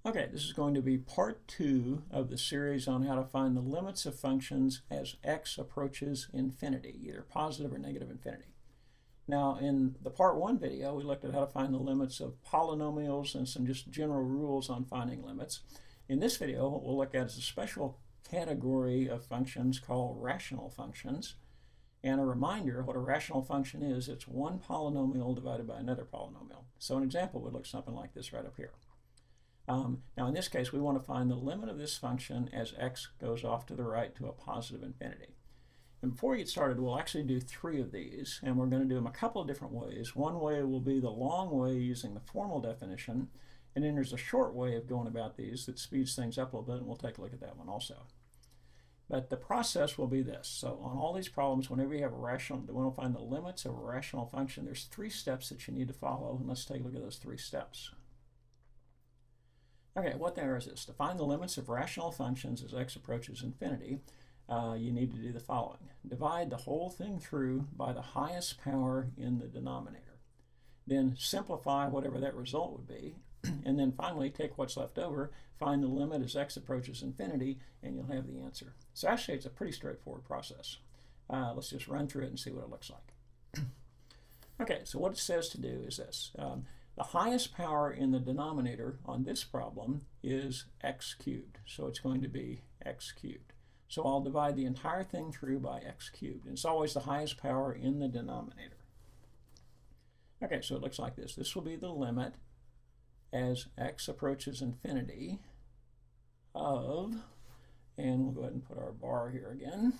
Okay, this is going to be part 2 of the series on how to find the limits of functions as x approaches infinity, either positive or negative infinity. Now, in the part 1 video, we looked at how to find the limits of polynomials and some just general rules on finding limits. In this video, what we'll look at is a special category of functions called rational functions. And a reminder, what a rational function is, it's one polynomial divided by another polynomial. So an example would look something like this right up here. Now in this case, we want to find the limit of this function as x goes off to the right to a positive infinity. And before we get started, we'll actually do 3 of these, and we're going to do them a couple of different ways. One way will be the long way using the formal definition, and then there's a short way of going about these that speeds things up a little bit, and we'll take a look at that one also. But the process will be this. So on all these problems, whenever you have a rational, we want to find the limits of a rational function, there's 3 steps that you need to follow, and let's take a look at those 3 steps. Okay, what there is this. To find the limits of rational functions as x approaches infinity, you need to do the following. Divide the whole thing through by the highest power in the denominator. Then simplify whatever that result would be. And then finally, take what's left over, find the limit as x approaches infinity, and you'll have the answer. So actually, it's a pretty straightforward process. Let's just run through it and see what it looks like. Okay, so what it says to do is this. The highest power in the denominator on this problem is x cubed. So it's going to be x cubed. So I'll divide the entire thing through by x cubed. And it's always the highest power in the denominator. Okay, so it looks like this. This will be the limit as x approaches infinity of, and we'll go ahead and put our bar here again.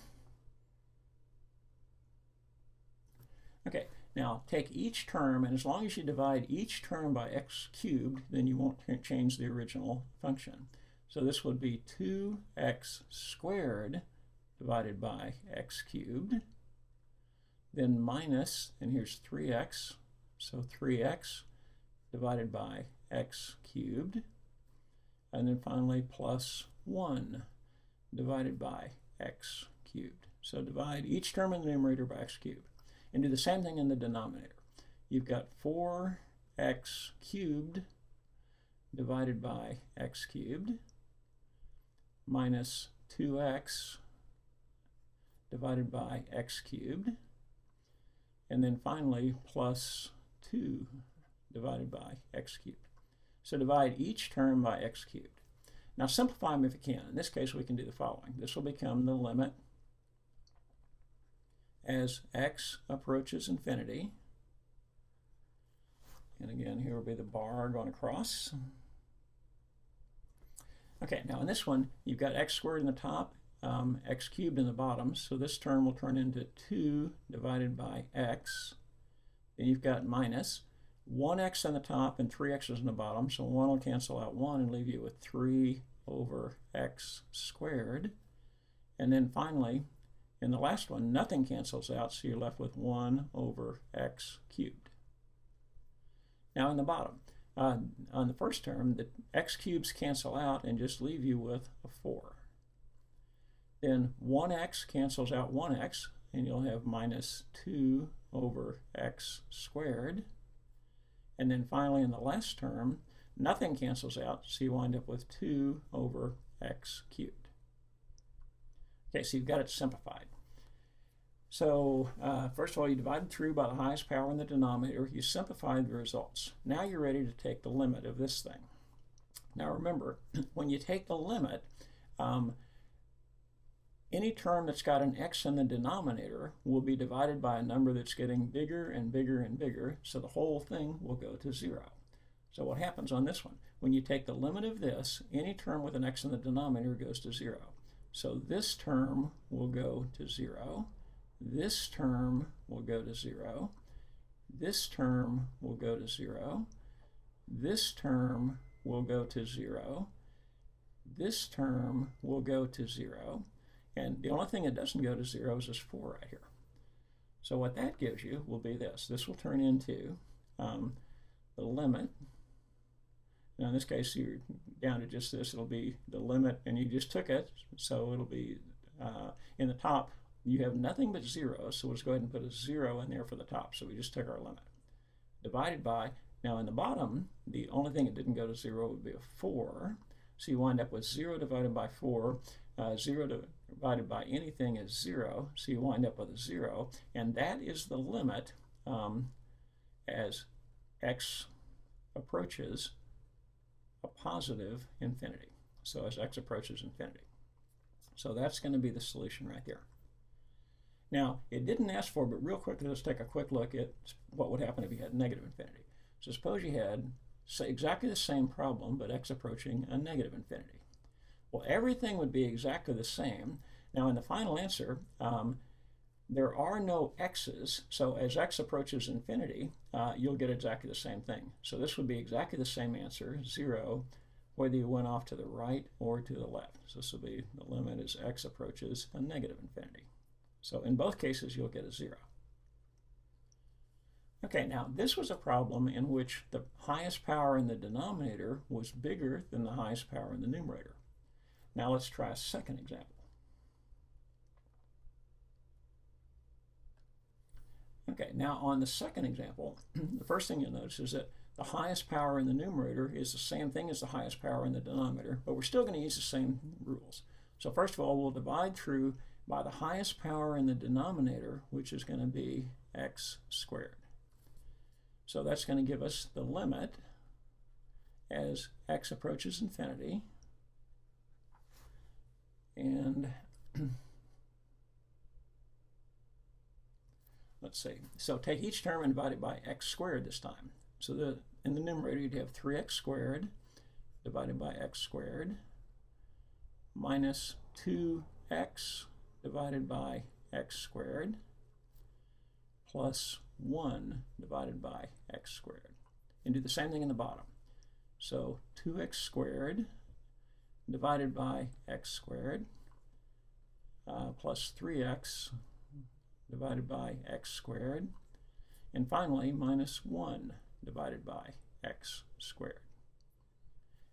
Okay, now take each term, and as long as you divide each term by x cubed, then you won't change the original function. So this would be 2x squared divided by x cubed, then minus, and here's 3x, so 3x divided by x cubed, and then finally plus 1 divided by x cubed. So divide each term in the numerator by x cubed. And do the same thing in the denominator. You've got 4x cubed divided by x cubed minus 2x divided by x cubed, and then finally plus 2 divided by x cubed. So divide each term by x cubed. Now simplify them if you can. In this case, we can do the following. This will become the limit as x approaches infinity. And again, here will be the bar going across. Okay, now in this one, you've got x squared in the top, x cubed in the bottom. So this term will turn into 2 divided by x. Then you've got minus 1x on the top and 3x's in the bottom. So 1 will cancel out 1 and leave you with 3 over x squared. And then finally, in the last one, nothing cancels out, so you're left with 1 over x cubed. Now in the bottom, on the first term, the x cubes cancel out and just leave you with a 4. Then 1x cancels out 1x, and you'll have minus 2 over x squared. And then finally in the last term, nothing cancels out, so you wind up with 2 over x cubed. Okay, so you've got it simplified. So first of all, you divide through by the highest power in the denominator. You simplify the results. Now you're ready to take the limit of this thing. Now remember, when you take the limit, any term that's got an x in the denominator will be divided by a number that's getting bigger and bigger and bigger, so the whole thing will go to 0. So what happens on this one? When you take the limit of this, any term with an x in the denominator goes to 0. So this term will go to 0. This term will go to 0. This term will go to 0. This term will go to 0. This term will go to 0. And the only thing that doesn't go to 0 is this 4 right here. So what that gives you will be this. This will turn into the limit. Now in this case, you're down to just this. It'll be the limit, and you just took it. So it'll be in the top, you have nothing but 0. So we'll just go ahead and put a 0 in there for the top. So we just took our limit. Divided by Now in the bottom, the only thing that didn't go to 0 would be a 4. So you wind up with 0 divided by 4. 0 divided by anything is 0. So you wind up with a 0. And that is the limit as x approaches a positive infinity. So as x approaches infinity. So that's going to be the solution right there. Now, it didn't ask for, but real quickly, let's take a quick look at what would happen if you had negative infinity. So suppose you had exactly the same problem, but x approaching a negative infinity. Well, everything would be exactly the same. Now, in the final answer, there are no x's, so as x approaches infinity, you'll get exactly the same thing. So this would be exactly the same answer, 0, whether you went off to the right or to the left. So this will be the limit as x approaches a negative infinity. So in both cases, you'll get a 0. Okay, now this was a problem in which the highest power in the denominator was bigger than the highest power in the numerator. Now let's try a second example. Okay, now on the second example, the first thing you'll notice is that the highest power in the numerator is the same thing as the highest power in the denominator, but we're still going to use the same rules. So first of all, we'll divide through by the highest power in the denominator, which is going to be x squared. So that's going to give us the limit as x approaches infinity. And let's see. So take each term and divide it by x squared this time. So in the numerator, you'd have 3x squared divided by x squared minus 2x divided by x squared plus 1 divided by x squared. And do the same thing in the bottom. So 2x squared divided by x squared plus 3x divided by x squared. And finally, minus 1 divided by x squared.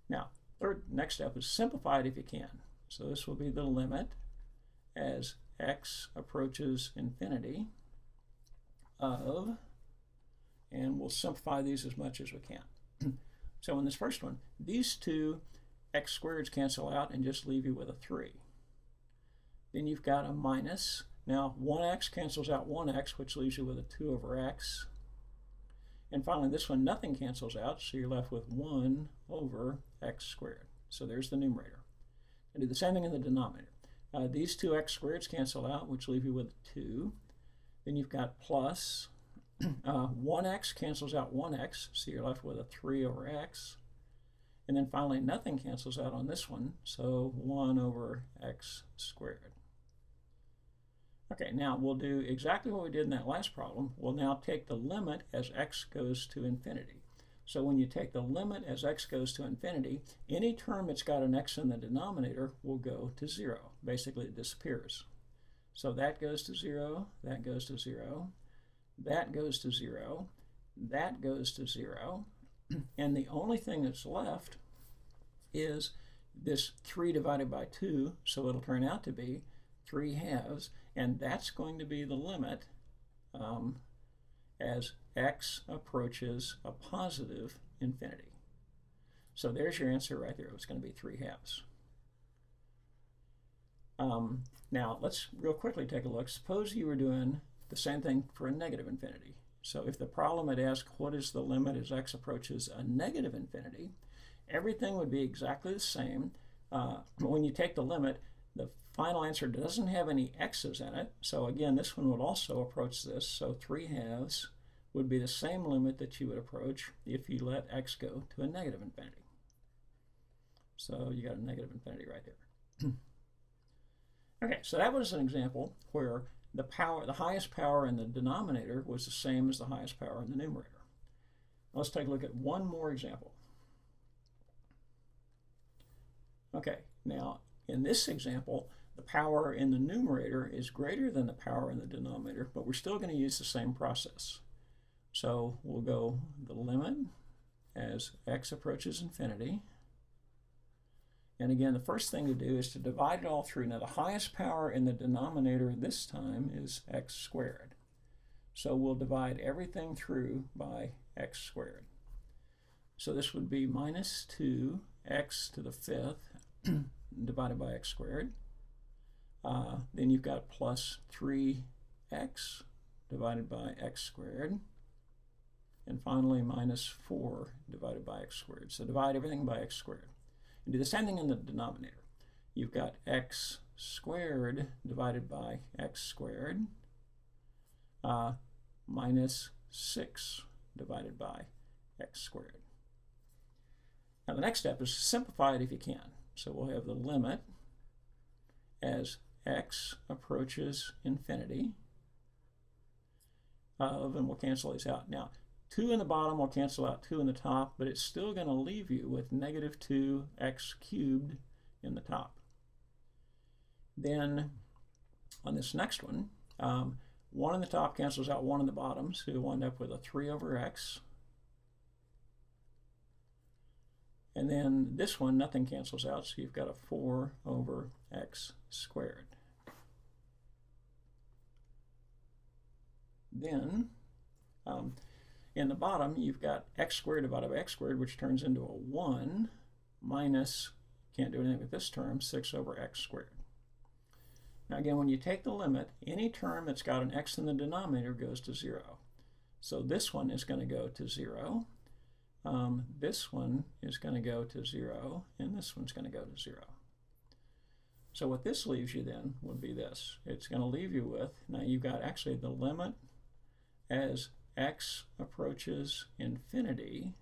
Now, next step is simplify it if you can. So this will be the limit as x approaches infinity of, and we'll simplify these as much as we can. So in this first one, these two x squareds cancel out and just leave you with a 3. Then you've got a minus. Now 1x cancels out 1x, which leaves you with a 2 over x. And finally, this one, nothing cancels out, so you're left with 1 over x squared. So there's the numerator. And do the same thing in the denominator. These two x squareds cancel out, which leave you with 2. Then you've got plus 1x cancels out 1x, so you're left with a 3 over x. And then finally, nothing cancels out on this one, so 1 over x squared. Okay, now we'll do exactly what we did in that last problem. We'll now take the limit as x goes to infinity. So when you take the limit as x goes to infinity, any term that's got an x in the denominator will go to 0. Basically, it disappears. So that goes to 0, that goes to 0, that goes to 0, that goes to 0, and the only thing that's left is this 3 divided by 2, so it'll turn out to be 3 halves, and that's going to be the limit as x approaches a positive infinity. So there's your answer right there. It's going to be 3 halves. Now let's real quickly take a look. Suppose you were doing the same thing for a negative infinity. So if the problem had asked what is the limit as x approaches a negative infinity, everything would be exactly the same. When you take the limit, the final answer doesn't have any x's in it. So again, this one would also approach this. So 3 halves would be the same limit that you would approach if you let x go to a negative infinity. So you got a negative infinity right there. Okay, so that was an example where the highest power in the denominator was the same as the highest power in the numerator. Let's take a look at one more example. Okay, now in this example, the power in the numerator is greater than the power in the denominator, but we're still going to use the same process. So we'll go the limit as x approaches infinity. And again, the first thing to do is to divide it all through. Now the highest power in the denominator this time is x squared. So we'll divide everything through by x squared. So this would be minus 2x to the 5th divided by x squared. Then you've got plus 3x divided by x squared. And finally, minus 4 divided by x squared. So divide everything by x squared. And do the same thing in the denominator. You've got x squared divided by x squared minus 6 divided by x squared. Now the next step is to simplify it if you can. So we'll have the limit as x approaches infinity of, and we'll cancel these out. Now 2 in the bottom will cancel out 2 in the top, but it's still going to leave you with negative 2x cubed in the top. Then on this next one, 1 in the top cancels out 1 in the bottom, so you'll wind up with a 3 over x. And then this one, nothing cancels out, so you've got a 4 over x squared. Then in the bottom, you've got x squared divided by x squared, which turns into a 1 minus, can't do anything with this term, 6 over x squared. Now again, when you take the limit, any term that's got an x in the denominator goes to 0. So this one is going to go to 0. This one is going to go to 0, and this one's going to go to 0. So what this leaves you then would be this. It's going to leave you with, now you've got actually the limit as x approaches infinity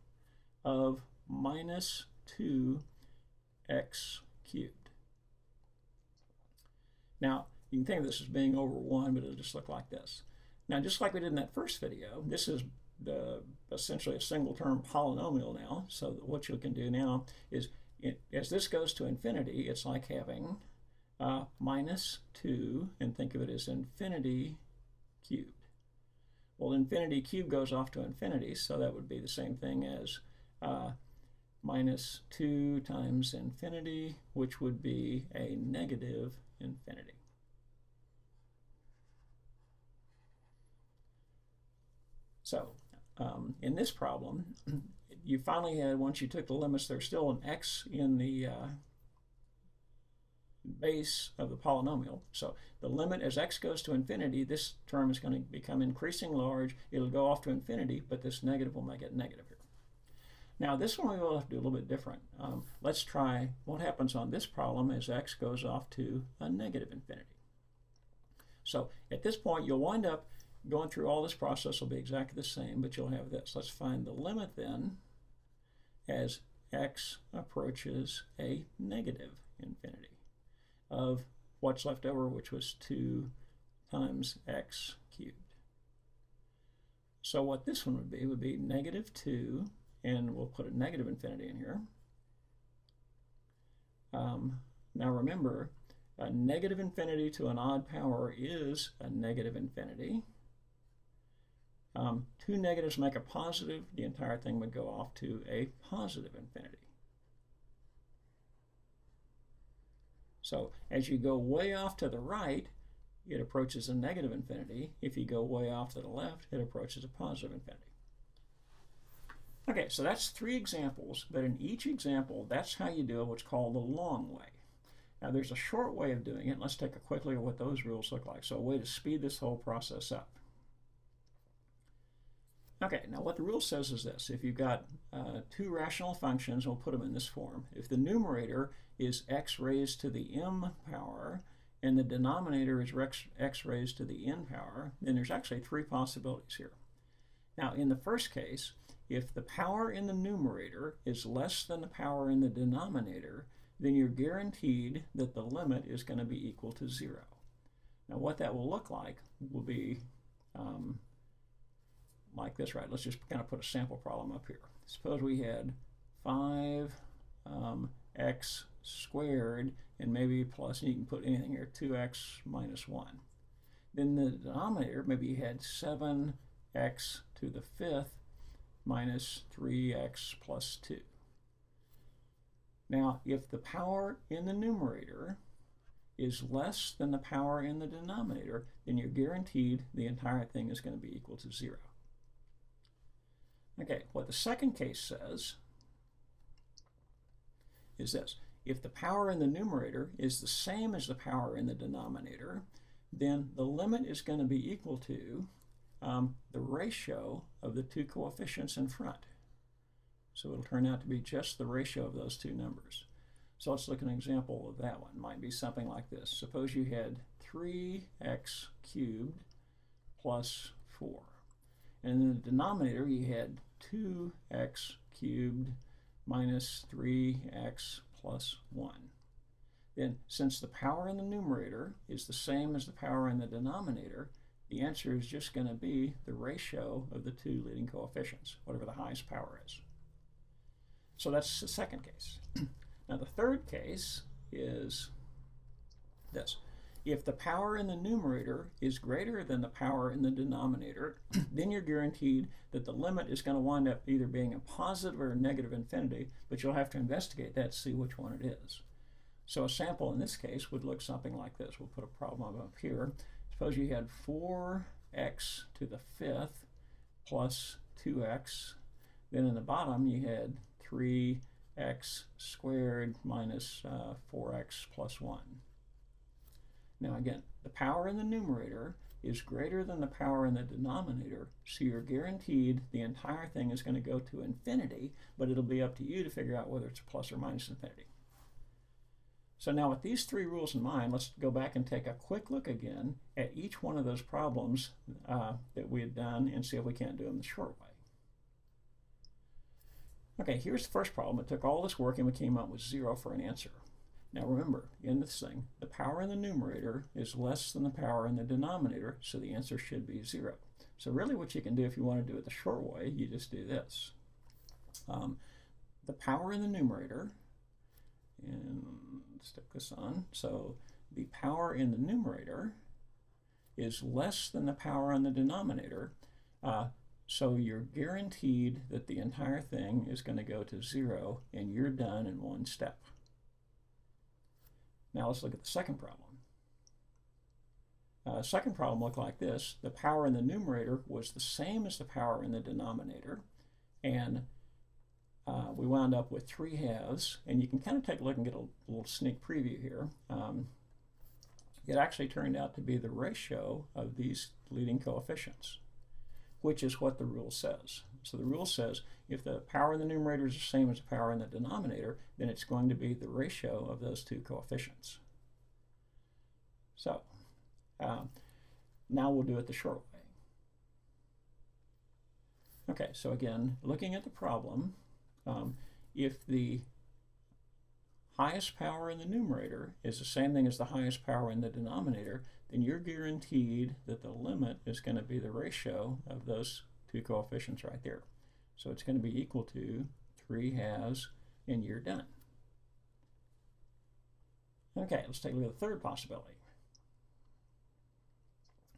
of minus 2x cubed. Now, you can think of this as being over 1, but it'll just look like this. Now, just like we did in that first video, this is essentially a single-term polynomial now. So what you can do now is, as this goes to infinity, it's like having minus 2, and think of it as infinity cubed. Well, infinity cubed goes off to infinity, so that would be the same thing as minus 2 times infinity, which would be a negative infinity. So in this problem, you finally had, once you took the limits, there's still an x in the base of the polynomial. So the limit as x goes to infinity, this term is going to become increasing large. It'll go off to infinity, but this negative will make it negative here. Now this one we will have to do a little bit different. Let's try what happens on this problem as x goes off to a negative infinity. So at this point, you'll wind up going through all this process will be exactly the same, but you'll have this. Let's find the limit then as x approaches a negative infinity of what's left over, which was 2 times x cubed. So what this one would be negative 2, and we'll put a negative infinity in here. Now remember, a negative infinity to an odd power is a negative infinity. 2 negatives make a positive. The entire thing would go off to a positive infinity. So as you go way off to the right, it approaches a negative infinity. If you go way off to the left, it approaches a positive infinity. Okay, so that's 3 examples, but in each example, that's how you do what's called the long way. Now there's a short way of doing it. Let's take a quick look at what those rules look like. So a way to speed this whole process up. Okay, now what the rule says is this. If you've got 2 rational functions, we'll put them in this form. If the numerator is x raised to the m power and the denominator is x raised to the n power, then there's actually 3 possibilities here. Now in the first case, if the power in the numerator is less than the power in the denominator, then you're guaranteed that the limit is going to be equal to 0. Now what that will look like will be like this, right? Let's just kind of put a sample problem up here. Suppose we had 5x squared and maybe plus, and you can put anything here, 2x minus 1. Then the denominator, maybe you had 7x to the 5th minus 3x plus 2. Now, if the power in the numerator is less than the power in the denominator, then you're guaranteed the entire thing is going to be equal to 0. Okay, what the second case says is this. If the power in the numerator is the same as the power in the denominator, then the limit is going to be equal to the ratio of the two coefficients in front. So it'll turn out to be just the ratio of those two numbers. So let's look at an example of that one. It might be something like this. Suppose you had 3x cubed plus 4. And in the denominator you had 2x cubed minus 3x plus 1. Then, since the power in the numerator is the same as the power in the denominator, the answer is just going to be the ratio of the two leading coefficients, whatever the highest power is. So that's the second case. Now the third case is this. If the power in the numerator is greater than the power in the denominator, then you're guaranteed that the limit is going to wind up either being a positive or a negative infinity, but you'll have to investigate that to see which one it is. So a sample in this case would look something like this. We'll put a problem up here. Suppose you had 4x to the 5th plus 2x. Then in the bottom you had 3x squared minus 4x plus 1. Now again, the power in the numerator is greater than the power in the denominator, so you're guaranteed the entire thing is going to go to infinity, but it'll be up to you to figure out whether it's plus or minus infinity. So now with these three rules in mind, let's go back and take a quick look again at each one of those problems that we had done and see if we can't do them the short way. Okay, here's the first problem. It took all this work and we came up with 0 for an answer. Now remember, in this thing, the power in the numerator is less than the power in the denominator, so the answer should be 0. So really what you can do if you want to do it the short way, you just do this. The power in the numerator, and stick this on, so the power in the numerator is less than the power in the denominator, so you're guaranteed that the entire thing is going to go to 0 and you're done in one step. Now let's look at the second problem. Second problem looked like this. The power in the numerator was the same as the power in the denominator, and we wound up with 3/2, and you can kind of take a look and get a little sneak preview here. It actually turned out to be the ratio of these leading coefficients, which is what the rule says. So the rule says if the power in the numerator is the same as the power in the denominator, then it's going to be the ratio of those two coefficients. So now we'll do it the short way. Okay, so again, looking at the problem, if the highest power in the numerator is the same thing as the highest power in the denominator, then you're guaranteed that the limit is going to be the ratio of those two coefficients right there. So it's going to be equal to 3/2, and you're done. Okay, let's take a look at the third possibility.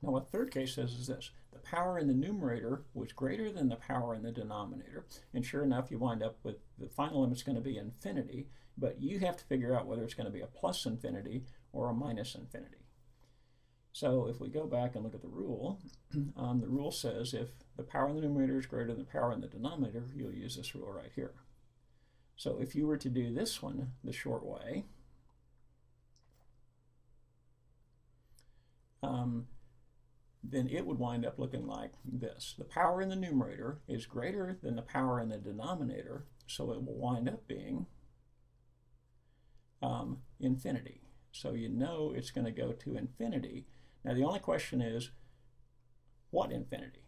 Now what the third case says is this. The power in the numerator was greater than the power in the denominator, and sure enough you wind up with the final limit's going to be infinity, but you have to figure out whether it's going to be a plus infinity or a minus infinity. So if we go back and look at the rule says if the power in the numerator is greater than the power in the denominator, you'll use this rule right here. So if you were to do this one the short way, then it would wind up looking like this. The power in the numerator is greater than the power in the denominator, so it will wind up being infinity. So you know it's going to go to infinity. Now the only question is, what infinity?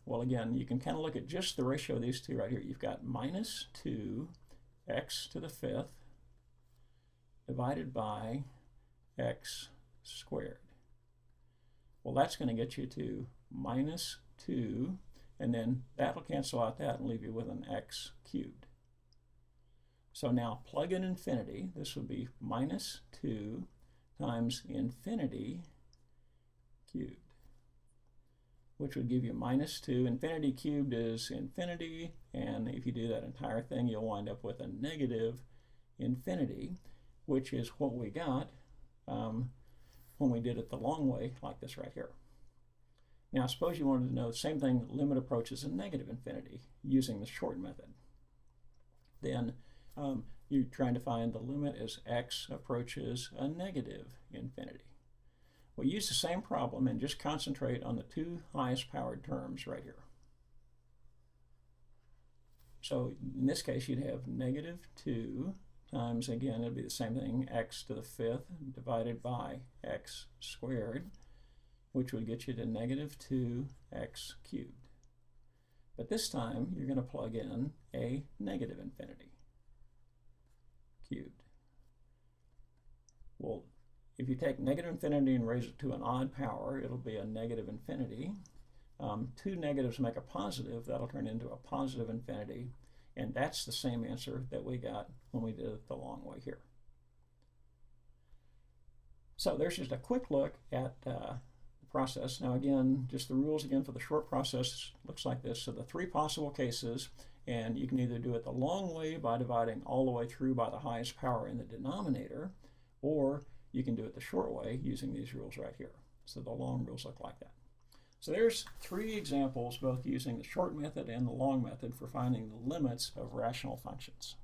Well, again, you can kind of look at just the ratio of these two right here. You've got minus 2x to the 5th divided by x squared. Well, that's going to get you to minus 2, and then that'll cancel out that and leave you with an x cubed. So now plug in infinity. This would be minus 2 times infinity cubed, which would give you minus 2. Infinity cubed is infinity, and if you do that entire thing, you'll wind up with a negative infinity, which is what we got when we did it the long way, like this right here. Now, suppose you wanted to know the same thing, limit approaches a negative infinity using the short method. Then you're trying to find the limit as x approaches a negative infinity. We'll use the same problem and just concentrate on the two highest powered terms right here. So in this case, you'd have negative 2 times, again, it'd be the same thing, x to the 5th divided by x squared, which would get you to negative 2x cubed. But this time, you're going to plug in a negative infinity cubed. Well, if you take negative infinity and raise it to an odd power, it'll be a negative infinity. Two negatives make a positive. That'll turn into a positive infinity. And that's the same answer that we got when we did it the long way here. So there's just a quick look at the process. Now again, just the rules again for the short process looks like this. So the three possible cases, and you can either do it the long way by dividing all the way through by the highest power in the denominator, or you can do it the short way using these rules right here. So the long rules look like that. So there's three examples, both using the short method and the long method, for finding the limits of rational functions.